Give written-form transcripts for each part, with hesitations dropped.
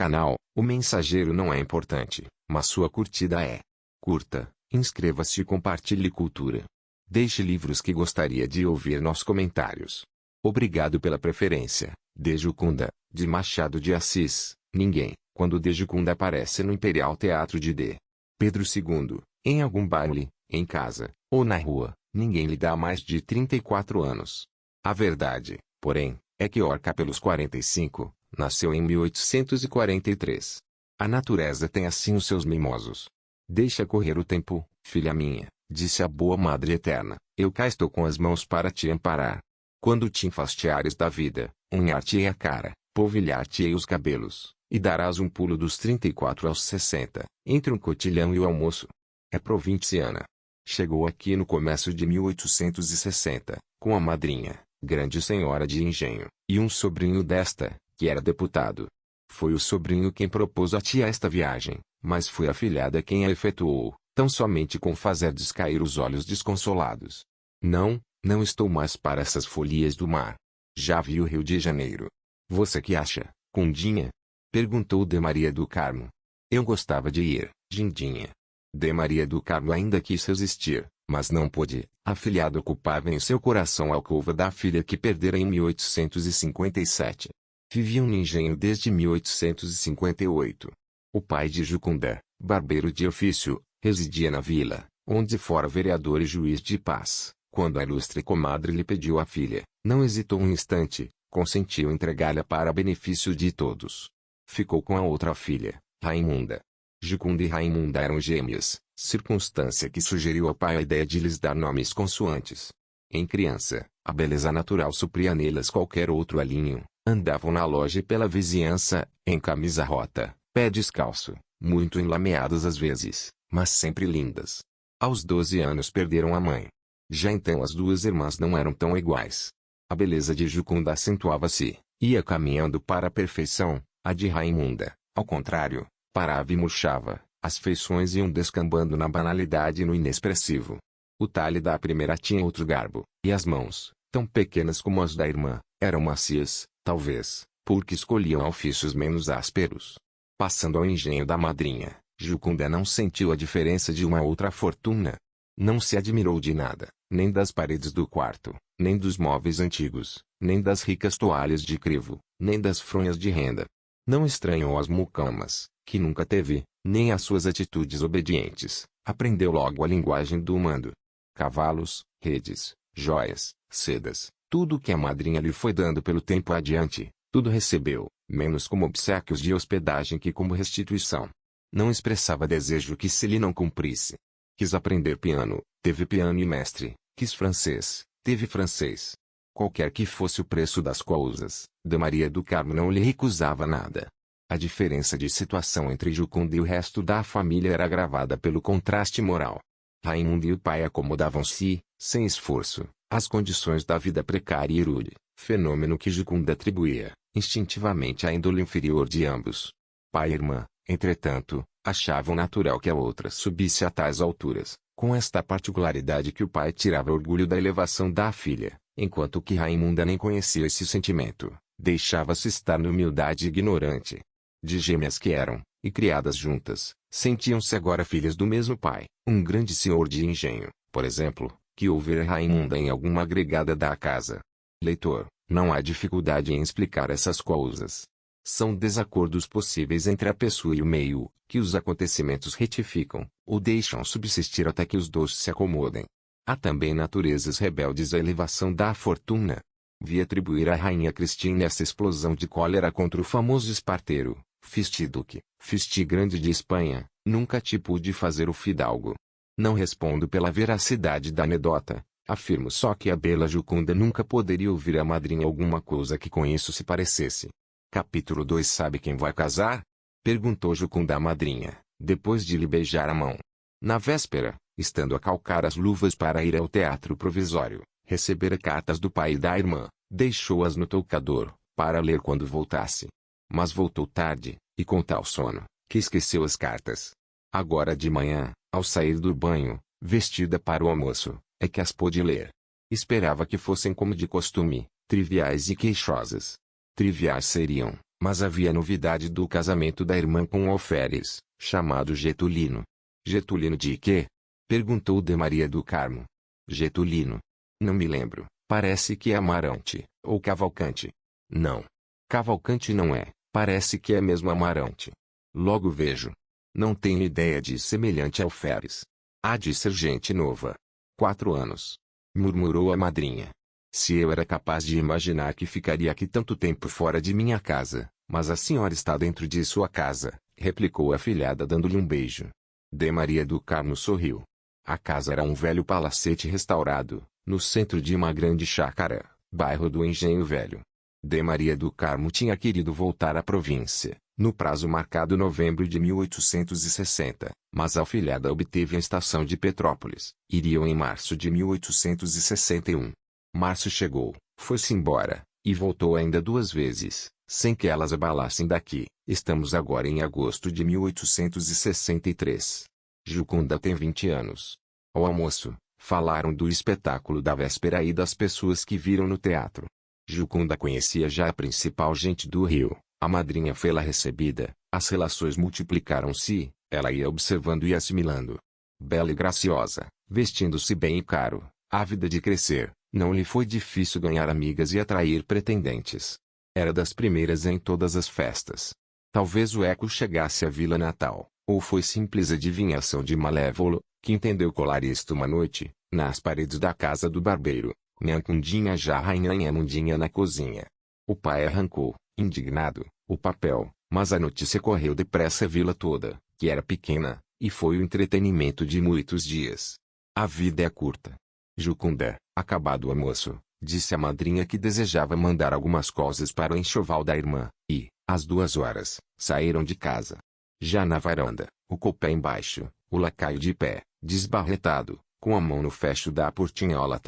canal, o mensageiro não é importante, mas sua curtida é. Curta, inscreva-se e compartilhe cultura. Deixe livros que gostaria de ouvir nos comentários. Obrigado pela preferência. De Jucunda, de Machado de Assis. Ninguém, quando De Jucunda aparece no Imperial Teatro de D. Pedro II, em algum baile, em casa, ou na rua, ninguém lhe dá mais de 34 anos. A verdade, porém, é que Orca pelos 45, nasceu em 1843. A natureza tem assim os seus mimosos. Deixa correr o tempo, filha minha, disse a boa Madre Eterna, eu cá estou com as mãos para te amparar. Quando te enfastiares da vida, unhar-te-ei a cara, polvilhar-te-ei os cabelos, e darás um pulo dos 34 aos 60, entre um cotilhão e o almoço. É provinciana. Chegou aqui no começo de 1860, com a madrinha, grande senhora de engenho, e um sobrinho desta, que era deputado. Foi o sobrinho quem propôs a tia esta viagem, mas foi a filhada quem a efetuou, tão somente com fazer descair os olhos desconsolados. Não estou mais para essas folias do mar. Já vi o Rio de Janeiro. Você que acha, Cundinha? Perguntou de Maria do Carmo. Eu gostava de ir, Gindinha. De Maria do Carmo ainda quis resistir, mas não pôde. A filhada ocupava em seu coração a alcova da filha que perdera em 1857. Viviam no engenho desde 1858. O pai de Jucunda, barbeiro de ofício, residia na vila, onde fora vereador e juiz de paz. Quando a ilustre comadre lhe pediu a filha, não hesitou um instante, consentiu entregá-la para benefício de todos. Ficou com a outra filha, Raimunda. Jucunda e Raimunda eram gêmeas, circunstância que sugeriu ao pai a ideia de lhes dar nomes consoantes. Em criança, a beleza natural supria nelas qualquer outro alinho, andavam na loja e pela vizinhança, em camisa rota, pé descalço, muito enlameadas às vezes, mas sempre lindas. Aos 12 anos perderam a mãe. Já então as duas irmãs não eram tão iguais. A beleza de Jucunda acentuava-se, ia caminhando para a perfeição, a de Raimunda, ao contrário, parava e murchava, as feições iam descambando na banalidade e no inexpressivo. O talhe da primeira tinha outro garbo, e as mãos, tão pequenas como as da irmã, eram macias, talvez, porque escolhiam ofícios menos ásperos. Passando ao engenho da madrinha, Jucunda não sentiu a diferença de uma outra fortuna. Não se admirou de nada, nem das paredes do quarto, nem dos móveis antigos, nem das ricas toalhas de crivo, nem das fronhas de renda. Não estranhou as mucamas, que nunca teve, nem as suas atitudes obedientes. Aprendeu logo a linguagem do mando. Cavalos, redes, joias, sedas, tudo o que a madrinha lhe foi dando pelo tempo adiante, tudo recebeu, menos como obséquios de hospedagem que como restituição. Não expressava desejo que se lhe não cumprisse. Quis aprender piano, teve piano e mestre. Quis francês, teve francês. Qualquer que fosse o preço das coisas, de Maria do Carmo não lhe recusava nada. A diferença de situação entre Jucunda e o resto da família era agravada pelo contraste moral. Raimundo e o pai acomodavam-se, sem esforço, às condições da vida precária e rude, fenômeno que Jucunda atribuía, instintivamente à índole inferior de ambos. Pai e irmã, entretanto, achavam natural que a outra subisse a tais alturas, com esta particularidade que o pai tirava orgulho da elevação da filha, enquanto que Raimunda nem conhecia esse sentimento, deixava-se estar na humildade ignorante. De gêmeas que eram, e criadas juntas, sentiam-se agora filhas do mesmo pai, um grande senhor de engenho, por exemplo, que ouvira Raimunda em alguma agregada da casa. Leitor, não há dificuldade em explicar essas coisas. São desacordos possíveis entre a pessoa e o meio, que os acontecimentos retificam, ou deixam subsistir até que os dois se acomodem. Há também naturezas rebeldes à elevação da fortuna. Vi atribuir à rainha Cristina essa explosão de cólera contra o famoso esparteiro, Fisti Duque, Fisti Grande de Espanha, nunca te pude fazer o fidalgo. Não respondo pela veracidade da anedota, afirmo só que a bela Jucunda nunca poderia ouvir a madrinha alguma coisa que com isso se parecesse. Capítulo 2. Sabe quem vai casar? Perguntou Jucunda à madrinha, depois de lhe beijar a mão. Na véspera, estando a calcar as luvas para ir ao teatro provisório, recebera cartas do pai e da irmã, deixou-as no toucador, para ler quando voltasse. Mas voltou tarde, e com tal sono, que esqueceu as cartas. Agora de manhã, ao sair do banho, vestida para o almoço, é que as pôde ler. Esperava que fossem como de costume, triviais e queixosas. Triviais seriam, Mas havia novidade do casamento da irmã com um alferes, chamado Getulino. Getulino de quê? Perguntou de Maria do Carmo. Getulino. Não me lembro, parece que é Amarante, ou Cavalcante. Não. Cavalcante não é, parece que é mesmo Amarante. Logo vejo. Não tenho ideia de semelhante alferes. Há de ser gente nova. 4 anos. Murmurou a madrinha. Se eu era capaz de imaginar que ficaria aqui tanto tempo fora de minha casa, mas a senhora está dentro de sua casa, replicou a afilhada dando-lhe um beijo. De Maria do Carmo sorriu. A casa era um velho palacete restaurado, no centro de uma grande chácara, bairro do Engenho Velho. De Maria do Carmo tinha querido voltar à província, no prazo marcado novembro de 1860, mas a afilhada obteve a estação de Petrópolis. Iriam em março de 1861. Março chegou, foi-se embora, e voltou ainda 2 vezes, sem que elas abalassem daqui. Estamos agora em agosto de 1863. Jucunda tem 20 anos. Ao almoço, falaram do espetáculo da véspera e das pessoas que viram no teatro. Jucunda conhecia já a principal gente do Rio, a madrinha fê-la recebida, as relações multiplicaram-se, ela ia observando e assimilando. Bela e graciosa, vestindo-se bem e caro, ávida de crescer, não lhe foi difícil ganhar amigas e atrair pretendentes. Era das primeiras em todas as festas. Talvez o eco chegasse à Vila Natal, ou foi simples adivinhação de Malévolo, que entendeu colar isto uma noite, nas paredes da casa do barbeiro. Nhancundinha jarra e nhanhamundinha na cozinha. O pai arrancou, indignado, o papel, mas a notícia correu depressa a vila toda, que era pequena, e foi o entretenimento de muitos dias. A vida é curta. Jucunda, acabado o almoço, disse à madrinha que desejava mandar algumas coisas para o enxoval da irmã, e, às 2 horas, saíram de casa. Já na varanda, o copé embaixo, o lacaio de pé, desbarretado, com a mão no fecho da portinhola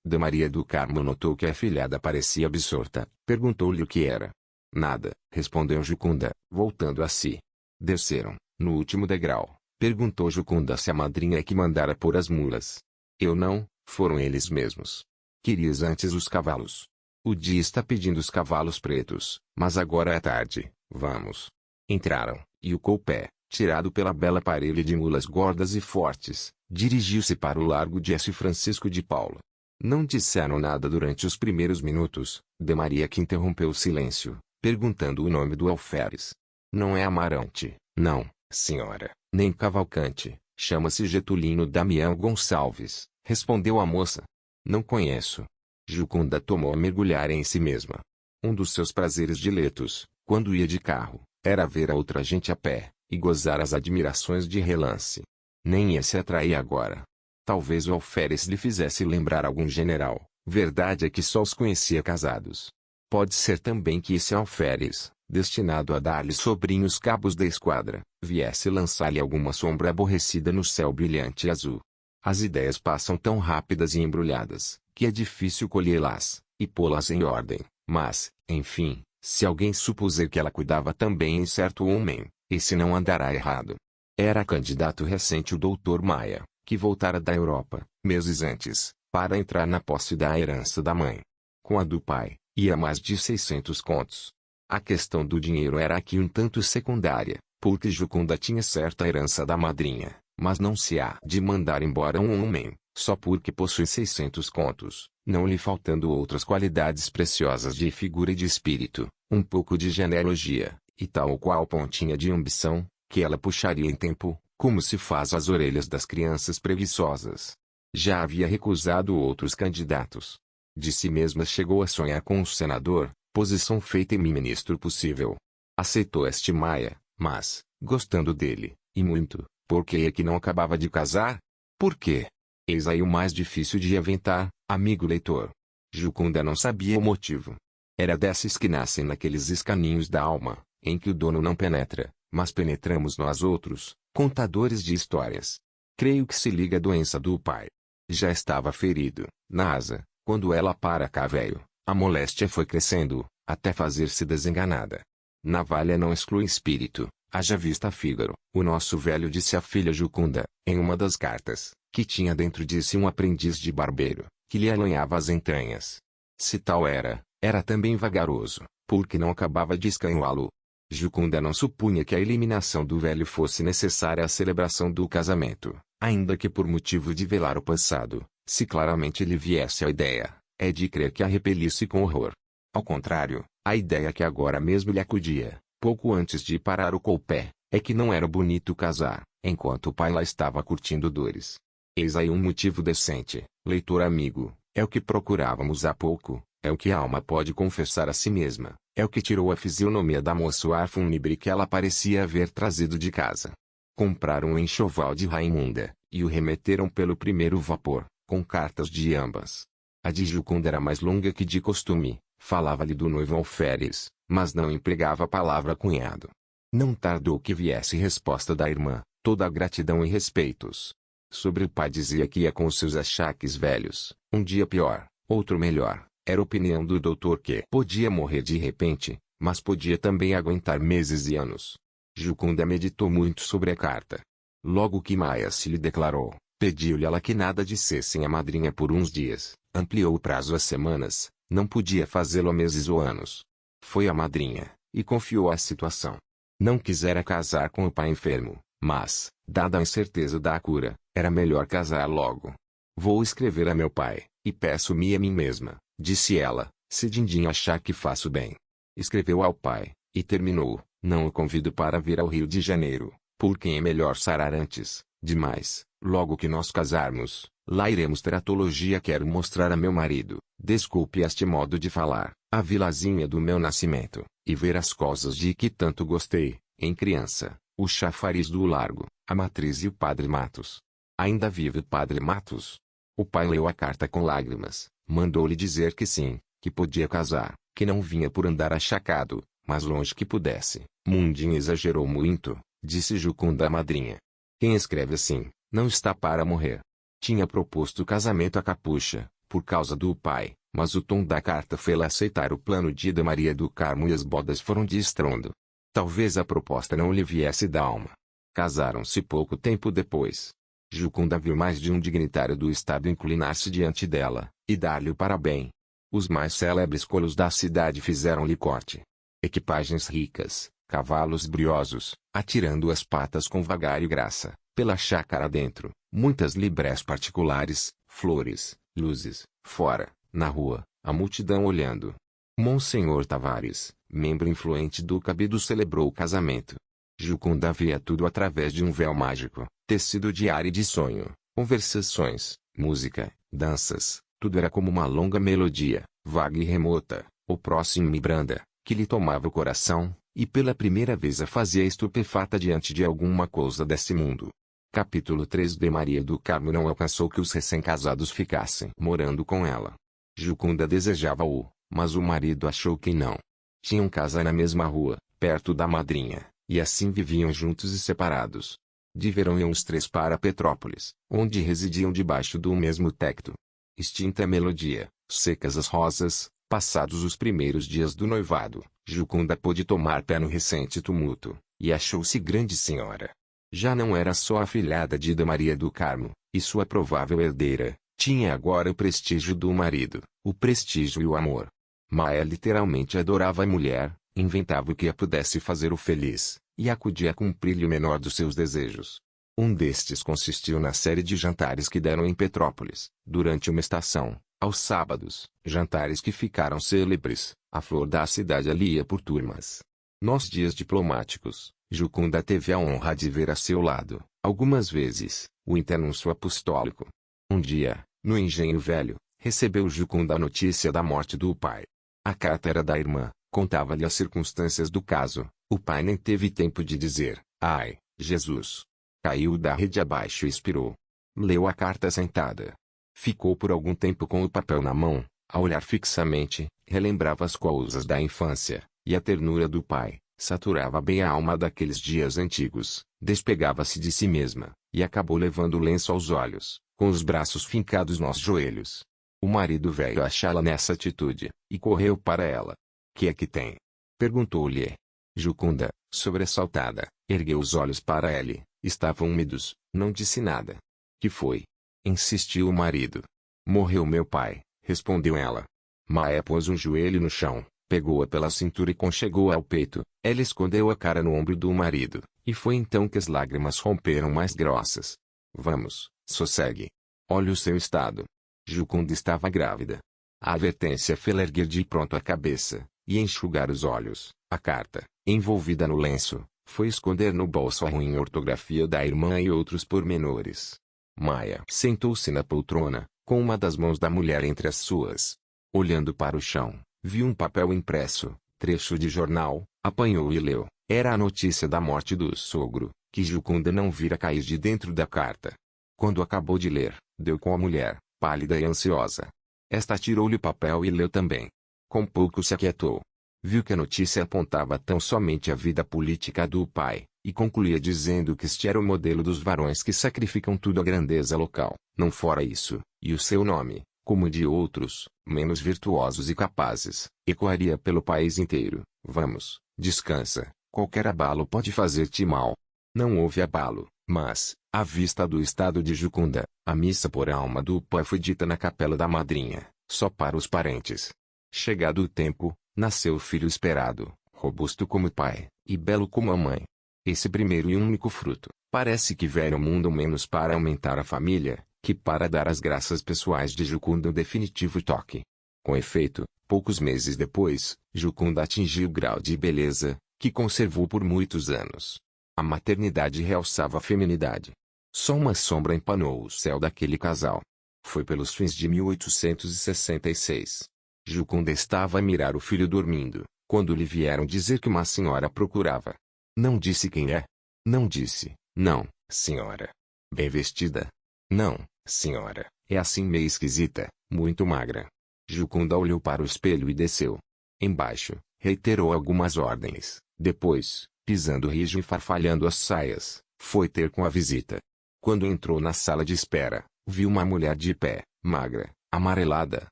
de Maria do Carmo notou que a afilhada parecia absorta, perguntou-lhe o que era. Nada, respondeu Jucunda, voltando a si. Desceram, no último degrau, perguntou Jucunda se a madrinha é que mandara pôr as mulas. Eu não, foram eles mesmos. Querias antes os cavalos. O dia está pedindo os cavalos pretos, mas agora é tarde, vamos. Entraram, e o coupé, tirado pela bela parelha de mulas gordas e fortes, dirigiu-se para o largo de S. Francisco de Paula. Não disseram nada durante os primeiros minutos, de Maria que interrompeu o silêncio, perguntando o nome do alferes. Não é Amarante, não, senhora, nem Cavalcante, chama-se Getulino Damião Gonçalves, respondeu a moça. Não conheço. Jucunda tomou a mergulhar em si mesma. Um dos seus prazeres diletos, quando ia de carro, era ver a outra gente a pé, e gozar as admirações de relance. Nem ia se atrair agora. Talvez o alferes lhe fizesse lembrar algum general, verdade é que só os conhecia casados. Pode ser também que esse alferes, destinado a dar-lhe sobrinhos cabos da esquadra, viesse lançar-lhe alguma sombra aborrecida no céu brilhante e azul. As ideias passam tão rápidas e embrulhadas, que é difícil colhê-las, e pô-las em ordem, mas, enfim, se alguém supuser que ela cuidava também em certo homem, esse não andará errado. Era candidato recente o doutor Maia, que voltara da Europa, meses antes, para entrar na posse da herança da mãe. Com a do pai, ia mais de 600 contos. A questão do dinheiro era aqui um tanto secundária, porque Jucunda tinha certa herança da madrinha, mas não se há de mandar embora um homem, só porque possui 600 contos, não lhe faltando outras qualidades preciosas de figura e de espírito, um pouco de genealogia, e tal qual pontinha de ambição, que ela puxaria em tempo, como se faz as orelhas das crianças preguiçosas. Já havia recusado outros candidatos. De si mesma chegou a sonhar com o senador, posição feita em ministro possível. Aceitou este Maia, mas, gostando dele, e muito, por que é que não acabava de casar? Por quê? Eis aí o mais difícil de aventar, amigo leitor. Jucunda não sabia o motivo. Era desses que nascem naqueles escaninhos da alma, em que o dono não penetra, mas penetramos nós outros, contadores de histórias. Creio que se liga à doença do pai. Já estava ferido, na asa, quando ela para cá veio. A moléstia foi crescendo, até fazer-se desenganada. Navalha não exclui espírito, haja vista Fígaro. O nosso velho disse à filha Jucunda, em uma das cartas, que tinha dentro de si um aprendiz de barbeiro, que lhe alanhava as entranhas. Se tal era, era também vagaroso, porque não acabava de escanhoá-lo. Jucunda não supunha que a eliminação do velho fosse necessária à celebração do casamento, ainda que por motivo de velar o passado, se claramente lhe viesse a ideia, é de crer que a repelisse com horror. Ao contrário, a ideia que agora mesmo lhe acudia, pouco antes de parar o colpé, é que não era bonito casar, enquanto o pai lá estava curtindo dores. Eis aí um motivo decente, leitor amigo, é o que procurávamos há pouco, é o que a alma pode confessar a si mesma, é o que tirou a fisionomia da moça o ar fúnebre que ela parecia haver trazido de casa. Compraram um enxoval de Raimunda, e o remeteram pelo primeiro vapor, com cartas de ambas. A de Jucunda era mais longa que de costume, falava-lhe do noivo alferes, mas não empregava a palavra cunhado. Não tardou que viesse resposta da irmã, toda a gratidão e respeitos. Sobre o pai dizia que ia com os seus achaques velhos, um dia pior, outro melhor. Era opinião do doutor que podia morrer de repente, mas podia também aguentar meses e anos. Jucunda meditou muito sobre a carta. Logo que Maia se lhe declarou, pediu-lhe ela que nada dissessem à madrinha por uns dias, ampliou o prazo a semanas, não podia fazê-lo a meses ou anos. Foi à madrinha, e confiou a situação. Não quisera casar com o pai enfermo, mas, dada a incerteza da cura, era melhor casar logo. Vou escrever a meu pai, e peço-me a mim mesma, disse ela, se Dindim achar que faço bem. Escreveu ao pai, e terminou, não o convido para vir ao Rio de Janeiro, porque é melhor sarar antes, demais, logo que nós casarmos, lá iremos teratologia. Quero mostrar a meu marido, desculpe este modo de falar, a vilazinha do meu nascimento, e ver as coisas de que tanto gostei, em criança, o chafariz do Largo, a matriz e o padre Matos. Ainda vive o padre Matos? O pai leu a carta com lágrimas, mandou-lhe dizer que sim, que podia casar, que não vinha por andar achacado, mas longe que pudesse. Mundinho exagerou muito, disse Jucunda à madrinha. Quem escreve assim, não está para morrer. Tinha proposto o casamento a Capucha, por causa do pai, mas o tom da carta fê-la aceitar o plano de Ida Maria do Carmo e as bodas foram de estrondo. Talvez a proposta não lhe viesse da alma. Casaram-se pouco tempo depois. Jucunda viu mais de um dignitário do estado inclinar-se diante dela, e dar-lhe o parabéns. Os mais célebres colos da cidade fizeram-lhe corte. Equipagens ricas, cavalos briosos, atirando as patas com vagar e graça, pela chácara dentro, muitas librés particulares, flores, luzes, fora, na rua, a multidão olhando. Monsenhor Tavares, membro influente do cabido, celebrou o casamento. Jucunda via tudo através de um véu mágico, tecido de ar e de sonho, conversações, música, danças, tudo era como uma longa melodia, vaga e remota, ou próxima e branda, que lhe tomava o coração, e pela primeira vez a fazia estupefata diante de alguma coisa desse mundo. Capítulo 3. De Maria do Carmo não alcançou que os recém-casados ficassem morando com ela. Jucunda desejava-o, mas o marido achou que não. Tinham casa na mesma rua, perto da madrinha, e assim viviam juntos e separados. De verão iam os três para Petrópolis, onde residiam debaixo do mesmo teto. Extinta a melodia, secas as rosas, passados os primeiros dias do noivado, Jucunda pôde tomar pé no recente tumulto, e achou-se grande senhora. Já não era só afilhada de Ida Maria do Carmo, e sua provável herdeira, tinha agora o prestígio do marido, o prestígio e o amor. Maia literalmente adorava a mulher, inventava o que a pudesse fazer o feliz, e acudia a cumprir-lhe o menor dos seus desejos. Um destes consistiu na série de jantares que deram em Petrópolis, durante uma estação, aos sábados, jantares que ficaram célebres, a flor da cidade ali ia por turmas. Nos dias diplomáticos, Jucunda teve a honra de ver a seu lado, algumas vezes, o internúncio apostólico. Um dia, no Engenho Velho, recebeu Jucunda a notícia da morte do pai. A carta era da irmã, contava-lhe as circunstâncias do caso. O pai nem teve tempo de dizer, ai, Jesus. Caiu da rede abaixo e expirou. Leu a carta sentada. Ficou por algum tempo com o papel na mão, a olhar fixamente, relembrava as coisas da infância, e a ternura do pai, saturava bem a alma daqueles dias antigos, despegava-se de si mesma, e acabou levando o lenço aos olhos, com os braços fincados nos joelhos. O marido veio achá-la nessa atitude, e correu para ela. Que é que tem? Perguntou-lhe. Jucunda, sobressaltada, ergueu os olhos para ele, estavam úmidos, não disse nada. Que foi? Insistiu o marido. Morreu meu pai, respondeu ela. Maé pôs um joelho no chão, Pegou-a pela cintura e conchegou-a ao peito. Ela escondeu a cara no ombro do marido, e foi então que as lágrimas romperam mais grossas. Vamos, sossegue. Olhe o seu estado. Jucunda estava grávida. A advertência fez erguer de pronto a cabeça, e enxugar os olhos. A carta, envolvida no lenço, foi esconder no bolso a ruim ortografia da irmã e outros pormenores. Maia sentou-se na poltrona, com uma das mãos da mulher entre as suas. Olhando para o chão, viu um papel impresso, trecho de jornal, apanhou e leu. Era a notícia da morte do sogro, que Jucunda não vira cair de dentro da carta. Quando acabou de ler, deu com a mulher, pálida e ansiosa. Esta tirou-lhe o papel e leu também. Com pouco se aquietou. Viu que a notícia apontava tão somente a vida política do pai, e concluía dizendo que este era o modelo dos varões que sacrificam tudo à grandeza local, não fora isso, e o seu nome, como de outros, menos virtuosos e capazes, ecoaria pelo país inteiro. Vamos, descansa, qualquer abalo pode fazer-te mal. Não houve abalo, mas, à vista do estado de Jucunda, a missa por alma do pai foi dita na capela da madrinha, só para os parentes. Chegado o tempo, nasceu o filho esperado, robusto como o pai, e belo como a mãe. Esse primeiro e único fruto, parece que veio ao mundo menos para aumentar a família, que para dar as graças pessoais de Jucunda um definitivo toque. Com efeito, poucos meses depois, Jucunda atingiu o grau de beleza, que conservou por muitos anos. A maternidade realçava a feminidade. Só uma sombra empanou o céu daquele casal. Foi pelos fins de 1866. Jucunda estava a mirar o filho dormindo, quando lhe vieram dizer que uma senhora procurava. Não disse quem é. Não disse, não, senhora. Bem vestida? Não, senhora, é assim meio esquisita, muito magra. Jucunda olhou para o espelho e desceu. Embaixo, reiterou algumas ordens. Depois, pisando rijo e farfalhando as saias, foi ter com a visita. Quando entrou na sala de espera, viu uma mulher de pé, magra, amarelada,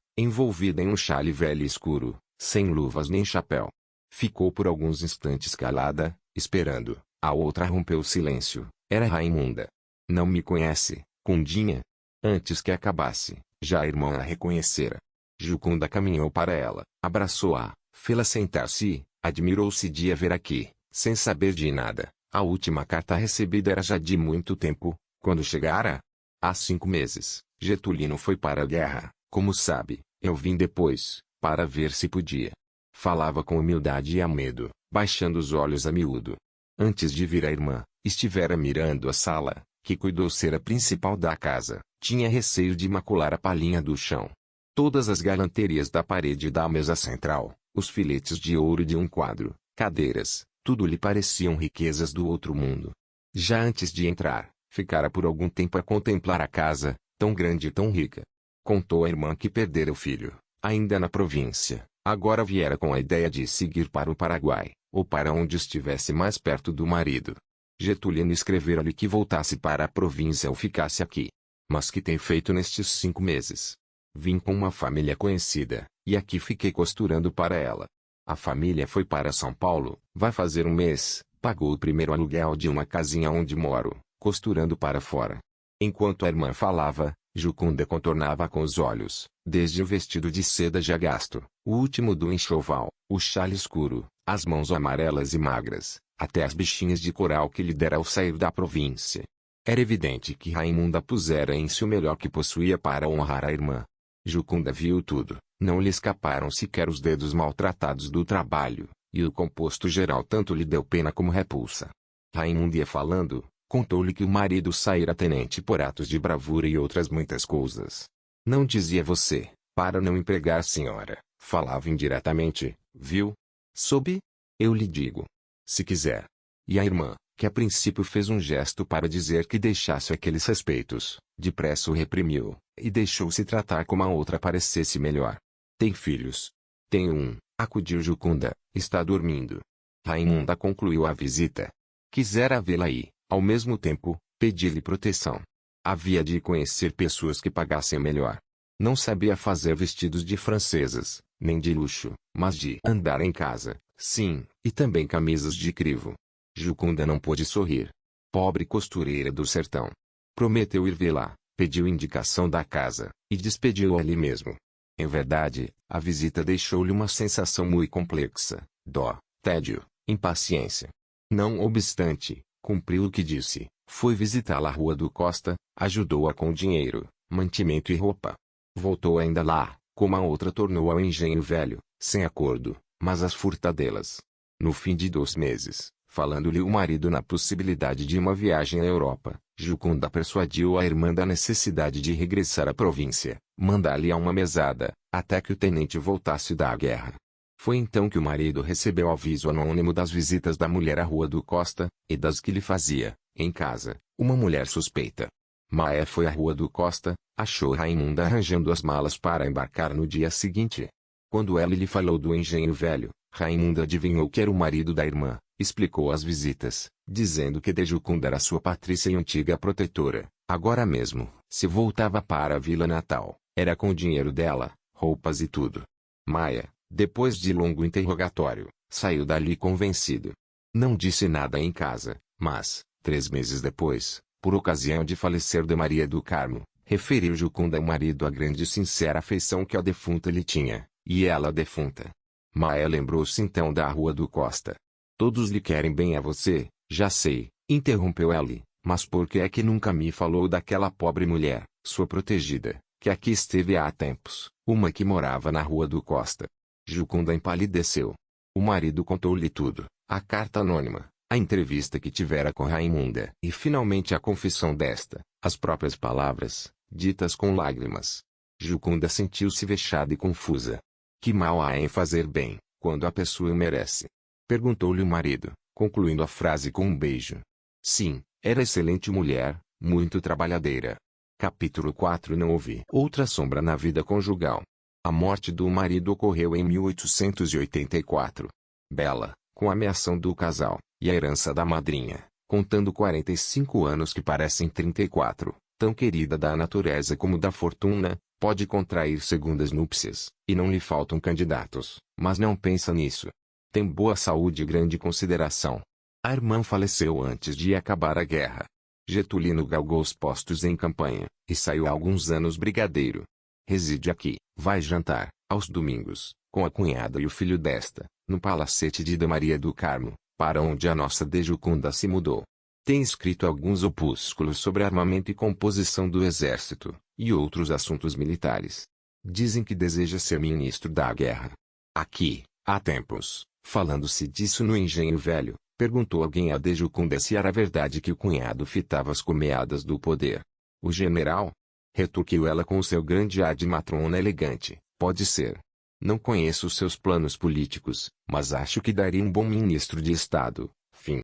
envolvida em um xale velho e escuro, sem luvas nem chapéu. Ficou por alguns instantes calada, esperando. A outra rompeu o silêncio. Era Raimunda. Não me conhece, Cundinha? Antes que acabasse, já a irmã a reconhecera. Jucunda caminhou para ela, abraçou-a, fê-la sentar-se e admirou-se de a ver aqui, sem saber de nada. A última carta recebida era já de muito tempo, quando chegara. Há 5 meses, Getulino foi para a guerra, como sabe, eu vim depois, para ver se podia. Falava com humildade e a medo, baixando os olhos a miúdo. Antes de vir a irmã, estivera mirando a sala, que cuidou ser a principal da casa, tinha receio de macular a palhinha do chão. Todas as galanterias da parede da mesa central, os filetes de ouro de um quadro, cadeiras, tudo lhe pareciam riquezas do outro mundo. Já antes de entrar, ficara por algum tempo a contemplar a casa, tão grande e tão rica. Contou à irmã que perdera o filho, ainda na província, agora viera com a ideia de seguir para o Paraguai, ou para onde estivesse mais perto do marido. Getulino escrevera-lhe que voltasse para a província ou ficasse aqui. Mas que tem feito nestes 5 meses? Vim com uma família conhecida, e aqui fiquei costurando para ela. A família foi para São Paulo, vai fazer 1 mês, pagou o primeiro aluguel de uma casinha onde moro, costurando para fora. Enquanto a irmã falava, Jucunda contornava com os olhos, desde o vestido de seda já gasto, o último do enxoval, o xale escuro, as mãos amarelas e magras, até as bichinhas de coral que lhe dera ao sair da província. Era evidente que Raimunda pusera em si o melhor que possuía para honrar a irmã. Jucunda viu tudo, não lhe escaparam sequer os dedos maltratados do trabalho, e o composto geral tanto lhe deu pena como repulsa. Raimunda ia falando, contou-lhe que o marido saíra tenente por atos de bravura e outras muitas coisas. Não dizia você, para não empregar a senhora, falava indiretamente, viu? Soube? Eu lhe digo. Se quiser. E a irmã, que a princípio fez um gesto para dizer que deixasse aqueles respeitos, depressa o reprimiu, e deixou-se tratar como a outra parecesse melhor. Tem filhos? Tenho um, acudiu Jucunda, está dormindo. Raimunda concluiu a visita. Quisera vê-la e, ao mesmo tempo, pedir-lhe proteção. Havia de conhecer pessoas que pagassem melhor. Não sabia fazer vestidos de francesas, nem de luxo, mas de andar em casa, sim, e também camisas de crivo. Jucunda não pôde sorrir. Pobre costureira do sertão. Prometeu ir vê-la, pediu indicação da casa, e despediu ali mesmo. Em verdade, a visita deixou-lhe uma sensação muito complexa: dó, tédio, impaciência. Não obstante, cumpriu o que disse, foi visitá-la à Rua do Costa, ajudou-a com dinheiro, mantimento e roupa. Voltou ainda lá, como a outra tornou ao Engenho Velho, sem acordo, mas às furtadelas. No fim de 2 meses, falando-lhe o marido na possibilidade de uma viagem à Europa, Jucunda persuadiu a irmã da necessidade de regressar à província, mandar-lhe a uma mesada, até que o tenente voltasse da guerra. Foi então que o marido recebeu aviso anônimo das visitas da mulher à Rua do Costa, e das que lhe fazia, em casa, uma mulher suspeita. Maé foi à Rua do Costa, achou Raimunda arranjando as malas para embarcar no dia seguinte. Quando ela lhe falou do Engenho Velho, Raimunda adivinhou que era o marido da irmã, explicou as visitas, dizendo que de Jucunda era sua patrícia e antiga protetora. Agora mesmo, se voltava para a Vila Natal, era com o dinheiro dela, roupas e tudo. Maia, depois de longo interrogatório, saiu dali convencido. Não disse nada em casa, mas, 3 meses depois, por ocasião de falecer de Maria do Carmo, referiu Jucunda ao marido a grande e sincera afeição que a defunta lhe tinha, e ela a defunta. Maia lembrou-se então da Rua do Costa. Todos lhe querem bem a você, já sei, interrompeu ela, mas por que é que nunca me falou daquela pobre mulher, sua protegida, que aqui esteve há tempos, uma que morava na Rua do Costa? Jucunda empalideceu. O marido contou-lhe tudo, a carta anônima, a entrevista que tivera com Raimunda e finalmente a confissão desta, as próprias palavras, ditas com lágrimas. Jucunda sentiu-se vexada e confusa. Que mal há em fazer bem, quando a pessoa merece? Perguntou-lhe o marido, concluindo a frase com um beijo. Sim, era excelente mulher, muito trabalhadeira. Capítulo 4. Não houve outra sombra na vida conjugal. A morte do marido ocorreu em 1884. Bela, com a ameação do casal, e a herança da madrinha, contando 45 anos que parecem 34, tão querida da natureza como da fortuna, pode contrair segundas núpcias, e não lhe faltam candidatos, mas não pensa nisso. Tem boa saúde e grande consideração. A irmã faleceu antes de acabar a guerra. Getulino galgou os postos em campanha, e saiu há alguns anos brigadeiro. Reside aqui, vai jantar, aos domingos, com a cunhada e o filho desta, no palacete de Maria do Carmo, para onde a nossa de Jucunda se mudou. Tem escrito alguns opúsculos sobre armamento e composição do exército, e outros assuntos militares. Dizem que deseja ser ministro da guerra. Aqui, há tempos, falando-se disso no Engenho Velho, perguntou alguém a de Jucunda se era verdade que o cunhado fitava as comeadas do poder. O general? Retorquiu ela com o seu grande ar de matrona elegante, pode ser. Não conheço os seus planos políticos, mas acho que daria um bom ministro de Estado,